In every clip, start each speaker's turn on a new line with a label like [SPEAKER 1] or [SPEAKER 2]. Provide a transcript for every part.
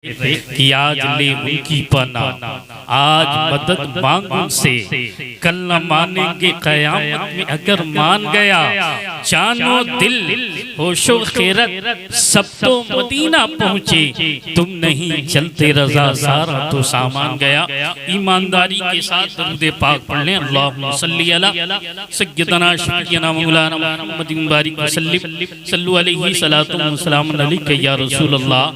[SPEAKER 1] कि आज ले उनकी पना, आज मदद मांग उनसे, कल न मानेंगे क़यामत में अगर मान गया। जानो दिल होशो खैरत सब तो मदीना पहुँचे, तुम नहीं चलते रज़ा सारा तो सामान गया। ईमानदारी के साथ दरूद पाक पढ़ लें। अल्लाहुम्मा सल्ली अला सय्यदना शफीअना मौलाना मुहम्मदिन बारिक वसल्लिम सल्लु अलैहि सलातु व सलामुन अलैका या रसूलल्लाह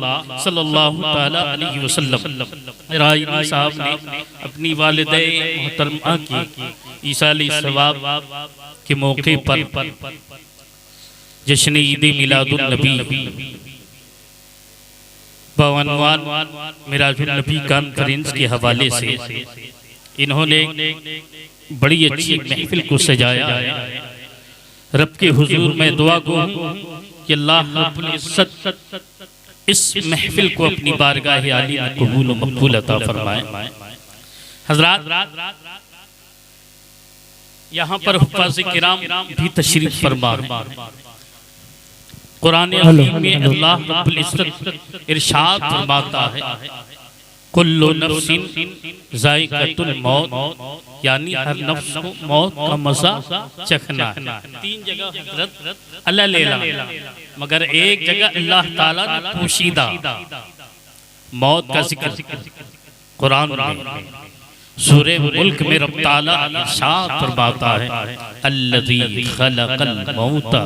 [SPEAKER 1] सल्लल्लाहु ताला अलैहि वसल्लम। रायनी साहब ने अपनी वालिदा मोहतरमा की ईसाली सवाब के मौके पर जश्न ईद मिलादुन नबी बवनवान मिराजुल नबी कॉन्फ्रेंस के हवाले से इन्होंने बड़ी अच्छी महफिल को सजाया है। रब के हुजूर में दुआ गो हूं कि अल्लाह रब्बुल इज्जत इस महफिल को अपनी बारगाह आली में कबूल व मकबूल अता फरमाए। हज़रात यहाँ पर हुफ़ाज़ किराम भी तशरीफ फरमा हैं। कुरान हकीम में अल्लाह रब्बुल इज्जत इरशाद फरमाता है, कुल्लु नफ्सिन ज़ाइक़तुल मौत, यानी हर नफ्स को मौत का मज़ा चखना है। तीन जगह हज़रत अल्लाह लेला, मगर एक जगह अल्लाह ताला ने पोशीदा मौत का जिक्र कुरान में सूरे मुल्क में रब ताला इरशाद फरमाता है, अल्लज़ी खलक़ल मौता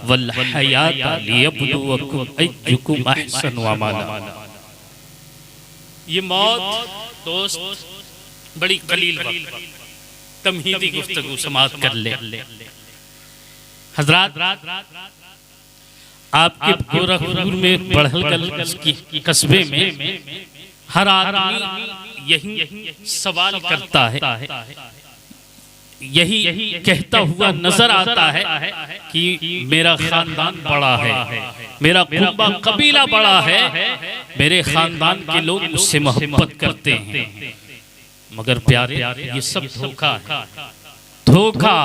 [SPEAKER 1] वल हयाता लियब्लुवकुम अय्युकुम अहसनु अमला। ये मौत दोस्त बड़ी कलील वक्त तमहीदी गुफ्तगू समात कर ले। हज़रात आपके गोरखपुर में बड़हलगल कस्बे में हर आदमी यही सवाल करता है, यही कहता हुआ नजर आता है कि मेरा खानदान बड़ा है, मेरा कुंबा कबीला बड़ा है, मेरे खानदान के लोग मुझसे मोहब्बत करते हैं। मगर प्यारे ये सब धोखा है, धोखा।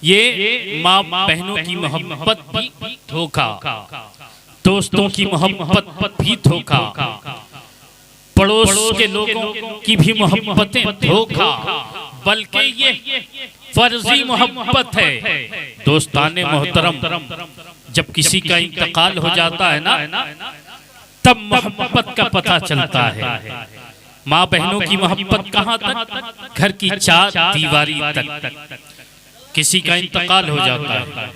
[SPEAKER 1] ये माँ बहनों की मोहब्बत भी धोखा, दोस्तों की मोहब्बत भी धोखा, पड़ोस के लोगों की भी मोहब्बतें धोखा, बल्कि ये फर्जी मोहब्बत है। दोस्ताने मोहतरम, जब किसी का इंतकाल हो जाता है ना, तब मोहब्बत का पता चलता है। माँ बहनों की मोहब्बत कहाँ तक? घर की चार दीवारी तक। किसी का इंतकाल हो जाता है,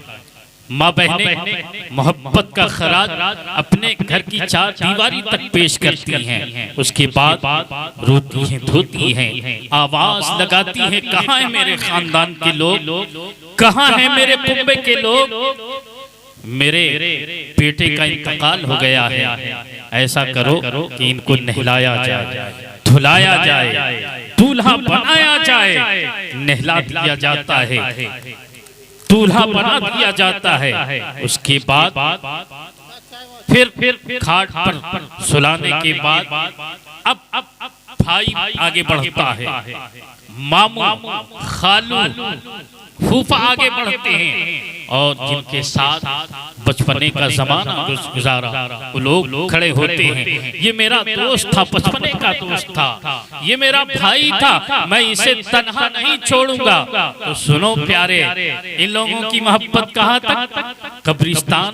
[SPEAKER 1] माँ बहनें मोहब्बत का खराज अपने घर की चार दीवारी तक पेश करती हैं। उसके बाद रोती हैं, धोती हैं, आवाज लगाती हैं, कहाँ है मेरे खानदान के लोग, कहाँ है मेरे कुंबे के लोग, मेरे बेटे का इंतकाल हो गया है। ऐसा करो कि इनको नहलाया जाए, धुलाया जाए, दूल्हा बनाया जाए। नहला दिया जाता है, दूल्हा बना दिया जाता है। उसके बाद फिर खाट पर सुलाने के बाद अब भाई आगे बढ़ता है, मामू खालू फूफा आगे बढ़ते हैं, और जिनके साथ बचपने का जमाना गुजारा वो लोग खड़े होते हैं। ये मेरा दोस्त था, बचपने का दोस्त था, ये मेरा भाई था, मैं इसे तन्हा नहीं छोड़ूंगा। तो सुनो प्यारे, इन लोगों की मोहब्बत कहाँ तक? कब्रिस्तान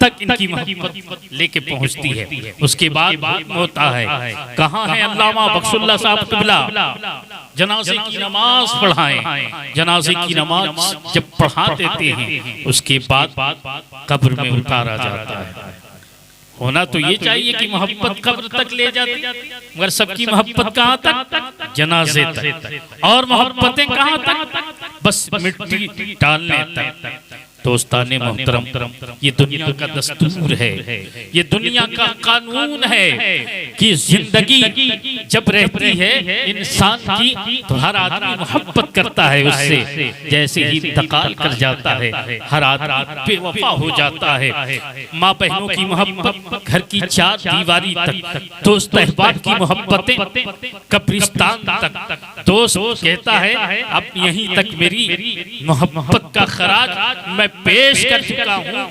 [SPEAKER 1] तक इनकी मोहब्बत लेके पहुँचती है। उसके बाद होता है, कहाँ है अल्लामा बख्शुल्लाह साहब क़िबला, जनाजे की नमाज पढ़ाएं। जनाजे की नमाज जब पढ़ा देते हैं, उसके बाद कब्र में उतारा जाता है। होना तो ये चाहिए कि मोहब्बत कब्र तक ले जाती, मगर सबकी मोहब्बत कहाँ तक? जनाजे तक। और मोहब्बतें कहाँ तक? बस मिट्टी डालने तक। दोस्ताने मोहतरम, ये दुनिया का दस्तूर है, ये दुनिया का कानून है कि जिंदगी जब रहती है इंसान की, तो हर आदमी मोहब्बत करता है उससे। जैसे ही इंतकाल कर जाता है, हर आदमी बेवफा हो जाता है। माँ बहनों की मोहब्बत घर की चार दीवारी तक, दोस्त अहबाब की मोहब्बतें कब्रिस्तान तक। दोस्त कहता है अब यहीं तक मेरी मोहब्बत का खराज मैं पेश कर चुका हूँ,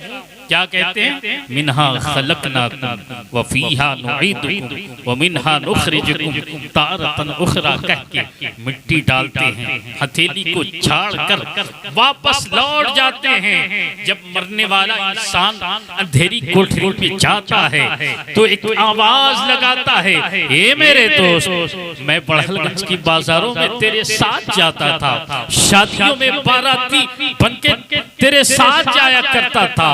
[SPEAKER 1] क्या कहते हैं, मिन्हा खलकनाकुम व फीहा नुईदुकुम व मिन्हा नुखरिजुकुम तारतन उखरा कह के मिट्टी डालते हैं, हथेली को झाड़ कर वापस लौट जाते हैं। जब मरने वाला इंसान अंधेरी कोठरी में जाता है तो एक आवाज लगाता है, ए मेरे दोस्त, मैं बड़हलगंज की बाजारों में तेरे साथ जाता था, शादियों में बाराती बनके तेरे साथ जाया करता था,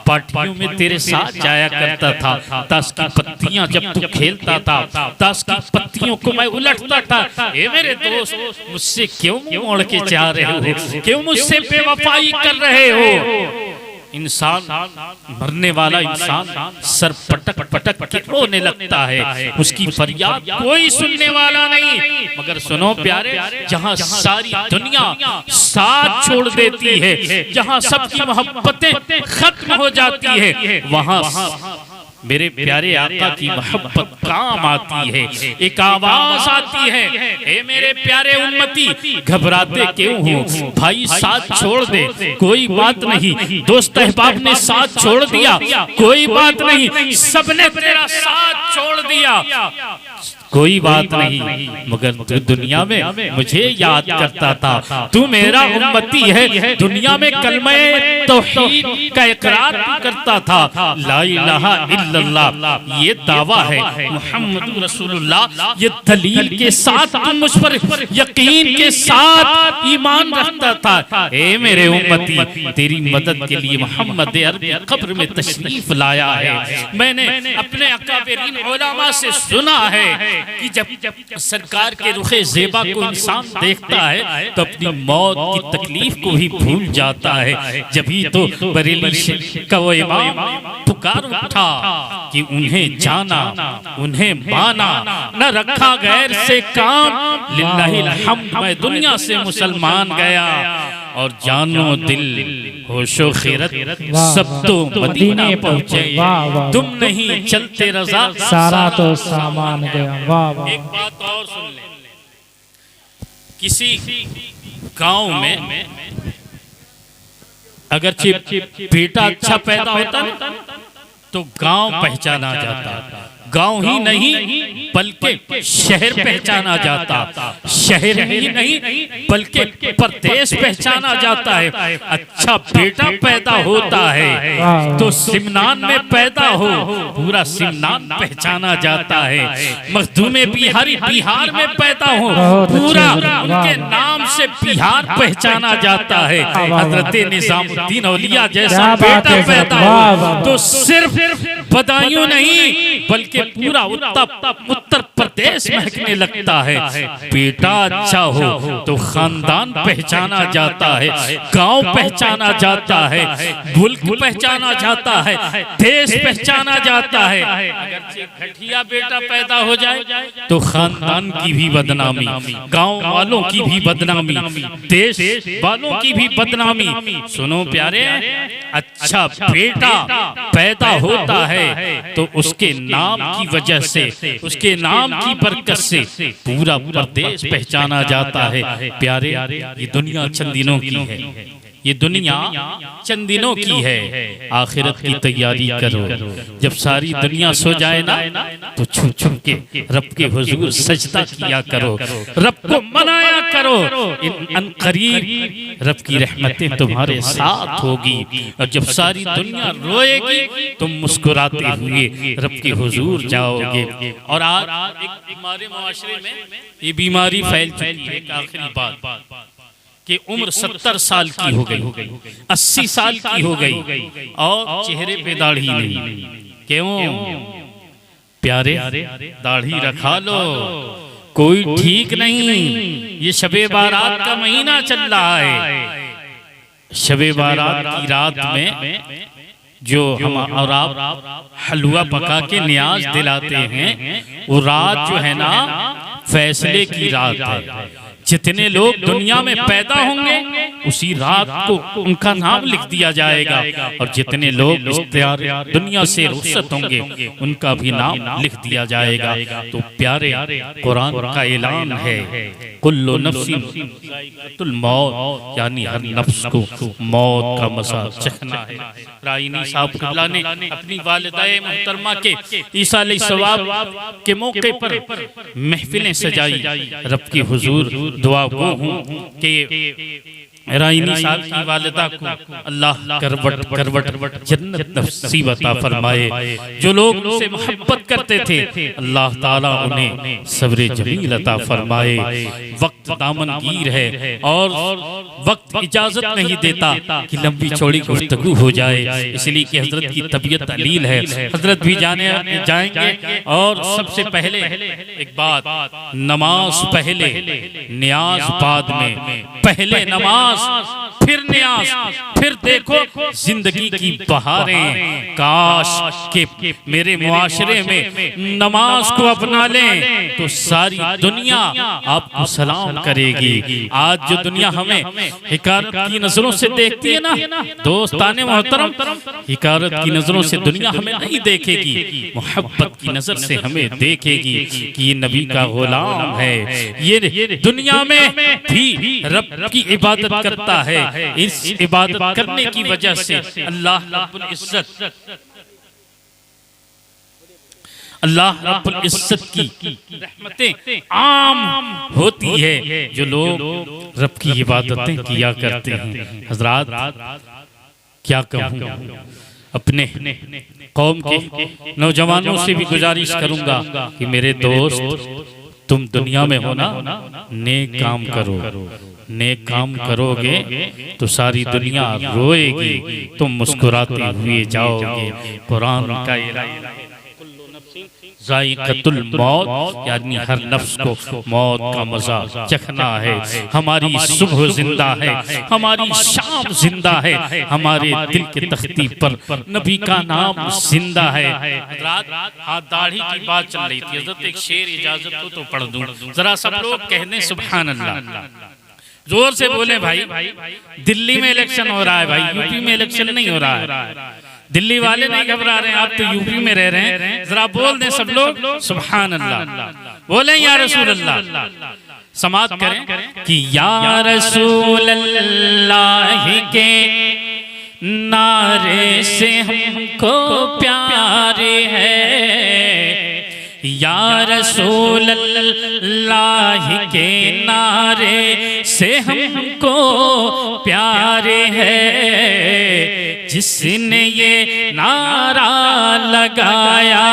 [SPEAKER 1] पार्टियों में तेरे साथ जाया करता था, ताश की पत्तियां जब तू खेलता था, ताश की पत्तियों को मैं उलटता था। ए मेरे दोस्त, मुझसे क्यों मोड़ के जा रहे हो, क्यों मुझसे बेवफाई कर रहे हो? इंसान, मरने वाला इंसान सर पटक पटक के रोने लगता है, उसकी फरियाद कोई सुनने वाला नहीं। मगर सुनो प्यारे, जहाँ सारी दुनिया साथ छोड़ देती है, जहाँ सबकी मोहब्बतें खत्म हो जाती है, वहाँ मेरे प्यारे आका की मोहब्बत काम आती है। एक आवाज आती है, हे मेरे प्यारे उम्मती, घबराते क्यों हो? भाई साथ छोड़ दे, कोई बात नहीं। दोस्त अहबाब ने साथ छोड़ दिया, कोई बात नहीं। सबने तेरा साथ छोड़ दिया, कोई बात नहीं। मगर तू दुनिया में मुझे याद करता था, तू मेरा उम्मती है। दुनिया में कलमे तौहीद का इकरार करता था, ला इलाहा इल्लल्लाह ये दावा है, मुहम्मद रसूलुल्लाह ये दलील के साथ तू मुझ पर यकीन के साथ ईमान रखता था। ए मेरे उम्मती, तेरी मदद के लिए मोहम्मद अरबी कब्र में तशरीफ लाया है। मैंने अपने अकाबिरीन उलमा से सुना है कि जब सरकार के रुखे ज़ेबा को इंसान देखता है तो अपनी मौत की तकलीफ को भी भूल जाता है। जभी तो बरेली का वो इमाम पुकार उठा कि उन्हें जाना, उन्हें माना, न रखा गैर से काम, लिल्लाहिल हम्द, मैं दुनिया से मुसलमान गया और जानो दिल होशो खैरत सब तो मदीना पहुंचे, तुम नहीं चलते रजा
[SPEAKER 2] सारा तो सामान गया। वाह वाह।
[SPEAKER 1] एक बात और सुन ले, किसी गांव में अगर बेटा अच्छा पैदा होता तो गांव पहचाना जाता। गांव ही नहीं बल्कि शहर पहचाना जाता, शहर ही नहीं बल्कि प्रदेश पहचाना जाता है। अच्छा बेटा पैदा होता है तो सिमनान में पैदा हो, पूरा सिमनान पहचाना जाता है। मखदूमे बिहारी बिहार में पैदा हो, पूरा उनके नाम से बिहार पहचाना जाता है। हजरत निजामुद्दीन औलिया जैसा बेटा पैदा हो तो सिर्फ बदायूं नहीं बल्कि पूरा उत्तर प्रदेश महकने लगता है। बेटा अच्छा हो तो खानदान पहचाना जाता है, गांव पहचाना जाता है, मुल्क पहचाना जाता है, देश पहचाना जाता है। अगर घटिया बेटा पैदा हो जाए तो खानदान की भी बदनामी, गांव वालों की भी बदनामी, देश वालों की भी बदनामी। सुनो प्यारे, अच्छा बेटा पैदा होता है तो उसके नाम की वजह से, उसके नाम की बरकत से पूरा प्रदेश पहचाना जाता है। प्यारे, ये दुनिया चंद दिनों की है, ये दुनिया चंद दिनों की है। आखिरत की तैयारी करो। जब सारी दुनिया सो जाए ना तो छुप छुप के रब के हुजूर सजदा किया करो, रब को मनाया करो। इन करीब रब की रहमतें तुम्हारे साथ होगी और जब सारी दुनिया रोएगी तुम मुस्कुराते हुए रब के हुजूर जाओगे। और आज एक हमारे मुआशरे में ये बीमारी फैल चुकी है। एक आखिरी बात कि उम्र 70 साल की हो गई, 80 साल की हो गई और चेहरे पे दाढ़ी नहीं। क्यों प्यारे? दाढ़ी रखा लो, कोई ठीक नहीं। ये शबे बारात का महीना चल रहा है। शबे बारात की रात में जो हम और आप हलवा पका के न्याज दिलाते हैं, वो रात जो है ना फैसले की रात है। जितने लोग दुनिया में पैदा होंगे उसी रात को उनका नाम लिख दिया जाएगा और जितने लोग इस दुनिया से रुखसत होंगे उनका भी नाम लिख दिया जाएगा। तो प्यारे, कुरान का ऐलान है, कुल्लु नफ्सिन ज़ाइक़तुल मौत, यानी हर नफ्स को मौत का मज़ा चखना है। रायनी साहब क़िबला ने अपनी वालिदाए मोहतरमा के ईसा अलैहिस्सलाम के मौके पर महफिलें सजाई। रब की हुजूर दुआ गो हूँ कि रायनी साहब की वालिदा को अल्लाह करवट करवट जन्नत नसीब अता फरमाए। जो लोग उनसे मोहब्बत करते थे अल्लाह ताला उन्हें सब्र जमील अता फरमाए। वक्त दामनगीर है और वक्त इजाजत नहीं देता कि लंबी चौड़ी गुफ्तगू हो जाए, इसलिए कि हजरत की तबीयत अलील है। हजरत भी जाएंगे और सबसे पहले एक बात, नमाज पहले नियाज बाद में। पहले नमाज फिर नियाज, फिर देखो जिंदगी की बहारें। काश के मेरे मुआशरे में नमाज को अपना लें तो सारी दुनिया आपको सलाम करेगी। आज जो दुनिया हमें हिकारत की नजरों से देखती है ना दोस्ताने मोहतरम, हिकारत की नजरों से दुनिया हमें नहीं देखेगी, मोहब्बत की नजर से हमें देखेगी कि ये नबी का गुलाम है, ये दुनिया में भी रब की इबादत करता है। इस इबादत करने की वजह से अल्लाह रब्बुल इज्जत की रहमतें आम होती है जो लोग रब की इबादतें किया करते हैं। हजरात क्या कहूँ, अपने कौम के नौजवानों से भी गुजारिश करूंगा कि मेरे दोस्त तुम दुनिया में हो ना, नेक काम करो। नेक काम करोगे तो सारी दुनिया रोएगी, तुम मुस्कुराते हुए जाओगे। कुरान का ज़ाइक़तुल मौत, यानी हर नफ्स को मौत का मजा चखना है। हमारी सुबह जिंदा है, हमारी शाम जिंदा है, हमारे दिल के तख्ती पर नबी का नाम जिंदा है। हाँ, दाढ़ी की बात चल रही थी, हज़रत एक शेर इजाजत हो तो पढ़ दूं, जरा सब लोग कह दें सुभान अल्लाह, जोर से बोले भाई। दिल्ली में इलेक्शन हो रहा है भाई, यूपी में इलेक्शन नहीं हो रहा है। दिल्ली वाले नहीं घबरा रहे हैं, आप तो यूपी में रह रहे हैं, जरा बोल दें सब लोग सुभान अल्लाह, बोले या रसूल अल्लाह, समात करें कि या रसूल अल्लाह के नारे से हमको प्यारे है, या रसूल अल्लाह के नारे से हमको प्यारे है। जिसने ये नारा लगाया,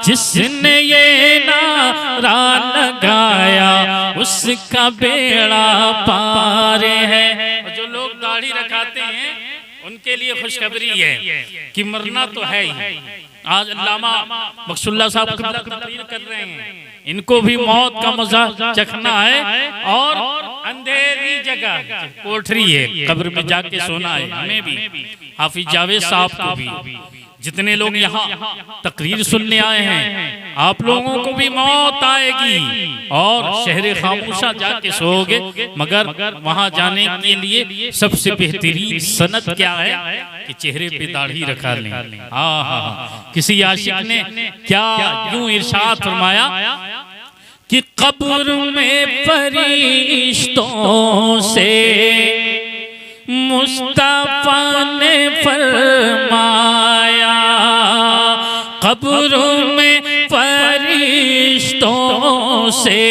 [SPEAKER 1] जिसने ये नारा लगाया, उसका बेड़ा पार है। और जो लोग दाढ़ी रखाते हैं उनके लिए खुशखबरी है कि मरना तो है ही। आज अल्लामा बख्शुल्लाह साहब तकरीर कर रहे हैं, इनको भी मौत का मजा चखना है और अंधेरी जगह कोठरी है, कब्र में जाके सोना है। हमें भी, हाफिज जावेद साहब को भी, जितने लोग यहाँ तकरीर सुनने आए हैं, आप लोगों को भी मौत आएगी और शहर खामोशा जाके सोओगे। मगर वहां जाने के लिए सबसे बेहतरीन सनत क्या है कि चेहरे पे दाढ़ी रखा लें। हाँ, किसी आशिक ने क्या यूं इरशाद फरमाया कि कब्र में फरिश्तों से मुस्तफा ने फरमाया, कब्र में फरिश्तों से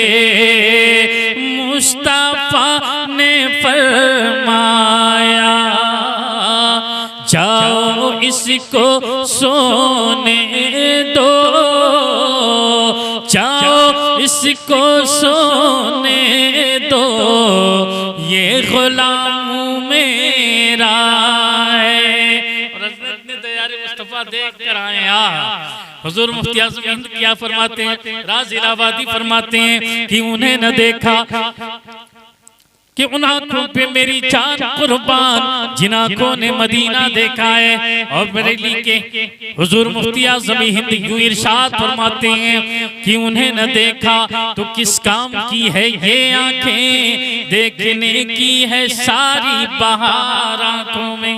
[SPEAKER 1] मुस्तफा ने फरमाया, जाओ इसको सोने दो, जाओ इसको सोने दो, ये गुलाम मेरा है। और हज़रत ने दयारे मुस्तफा देख कर आए। हुजूर मुफ्ती आज़म हिंद क्या फरमाते हैं, राज इलाहाबादी फरमाते हैं कि उन्हें न देखा कि उन आंखों पे मेरी जान कुर्बान, जिन आंखों ने मदीना देखा है। और बरेली के हुजूर मुफ्ती आज़म हिंद यूं इरशाद फरमाते हैं कि उन्हें न देखा तो किस काम की है ये आंखें, देखने की है सारी बहार आंखों में।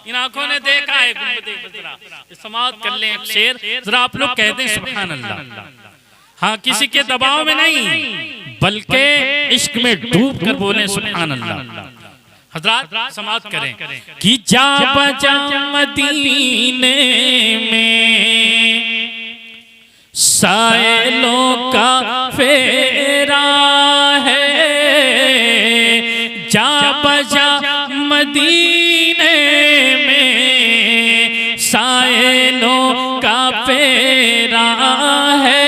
[SPEAKER 1] इन आंखों ने देखा है। समाअत कर लें एक शेर, जरा आप लोग कहते हैं सुभान अल्लाह। हाँ, किसी के दबाव में नहीं, बल्कि इश्क में डूब कर बोले सुभान अल्लाह। हजरात समाअत करें कि जा बजा मदीने में साइलों का फेरा है, जा बजा मदीने में साइलों का फेरा है,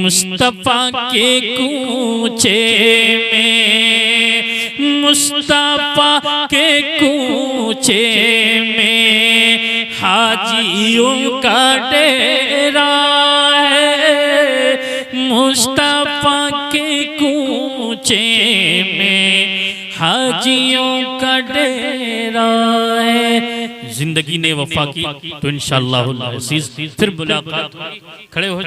[SPEAKER 1] मुस्तफा के कूचे में, मुस्तफा के कूचे में हाजियों का डेरा है, मुस्तफा के कूचे में हाजियों का डेरा है। जिंदगी ने वफा की तो इंशाअल्लाह फिर मुलाकात होगी। खड़े हो